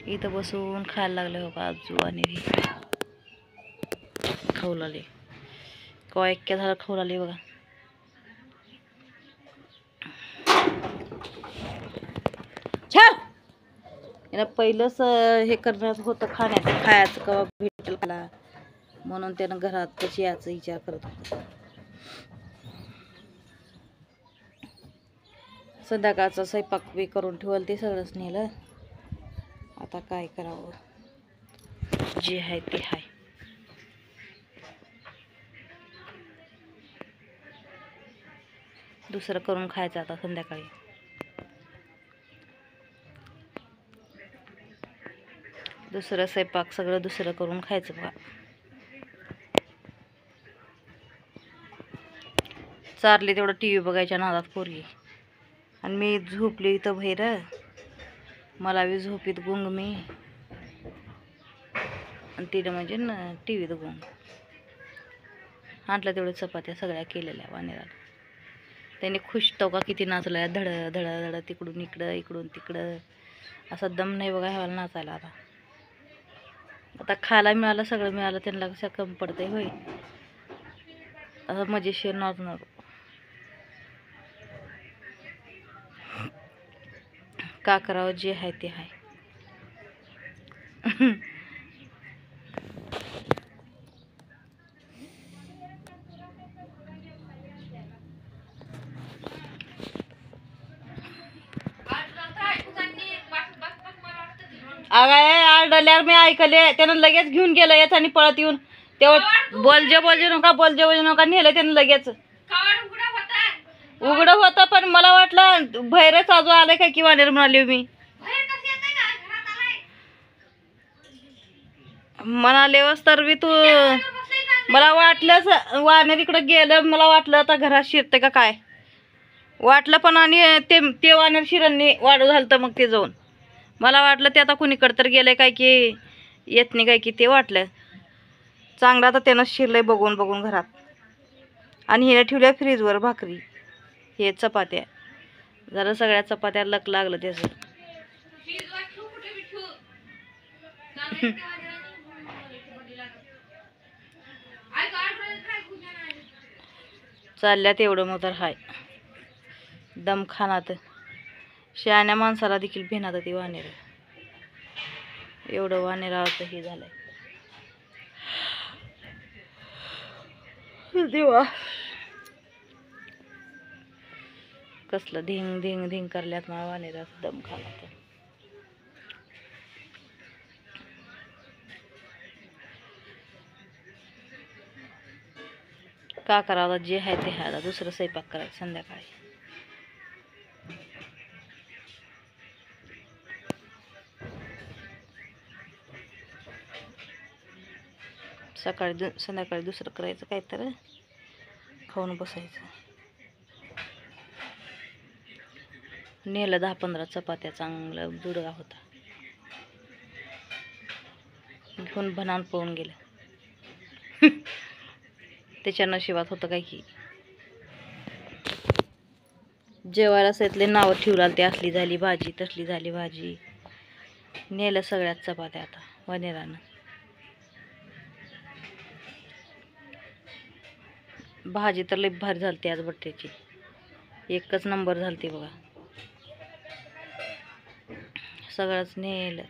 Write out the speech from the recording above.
इथं बसून खायला लागले हो का आजू आणि खवलाले कवा एक्क्या झालं खवलाले बघा. छान याला पहिलंच हे करण्यात होतं खायचं कवा भेटेल खायला म्हणून त्यानं घरात कशी यायचं विचार करत होतं. संध्याकाळचा स्वयंपाक बी करून ठेवलं ते सगळंच नेलं. आता काय करावं जे आहे ते आहे. दुसरं करून खायचं आता संध्याकाळी. दुसरं स्वयंपाक सगळं दुसरं करून खायचं बघा. चारली तेवढं टी व्ही बघायच्या नादात पोरगी आणि मी झोपली इथं बाहेर. मला बी झोपीत गुंग मी आणि तिला म्हणजे ना टी व्हीत गुंग. आणलं तेवढ्या चपात्या सगळ्या केलेल्या वानेराला. त्याने खुश तो का किती नाचला धड धड धड तिकडून इकडं इकडून तिकडं. असा दम नाही बघा ह्याला नाचायला. आता खायला मिळालं सगळं मिळालं त्यांना कसं कमी पडतंय होय. असं मजेशीर नाचणार. का करावं जे आहे ते आहे. आरडल्यावर मी ऐकले त्यानं लगेच घेऊन गेलं याच आणि पळत येऊन तेव्हा बोलजे नका नेलं त्यानं लगेच. उघडं होतं पण मला वाटलं भैरच आजू आलंय काय की वानेर म्हणाली मी. म्हणालेवस तर बी तू मला वाटलंच वानेर इकडं गेलं. मला वाटलं आता घरात शिरते का काय वाटलं पण आणि ते वानेर शिरांनी वाढू झालं. मग ते जाऊन मला वाटलं ते आता कुणीकडं तर गेलंय काय की येत नाही काय की ते वाटलं. चांगलं आता त्यानं शिरलंय बघून बघून घरात. आणि हिने ठेवल्या फ्रीजवर भाकरी हे चपात्या. जरा सगळ्या चपात्या लक लागलं त्याचं. चालल्यात एवढं मग तर हाय दम खानात. शहाण्या माणसाला देखील भिनात ती वानेर. एवढं वानेराचं हे झालंय देवा. कसलं धिंग धिंग धिंग करल्यात मला वानेराचं दम खानात. का करावं जे आहे ते आहे. दुसरं स्वयंपाक करायचं संध्याकाळी. सकाळी संध्याकाळी दुसरं करायचं काय तर खाऊन बसायचं. नेलं 10-15 चपात्या चांगलं जुडगा होता. घेऊन बनान पळून गेलं. त्याच्या नशिबात होतं काय की जेवायला सगळे नावं ठेवला. ते असली झाली भाजी तसली झाली भाजी. नेलं सगळ्यात चपात्या आता वनेरानं. भाजी तर लई भारी झालती आज बट्ट्याची. एकच नंबर झालती बघा. सगळंच नेलं.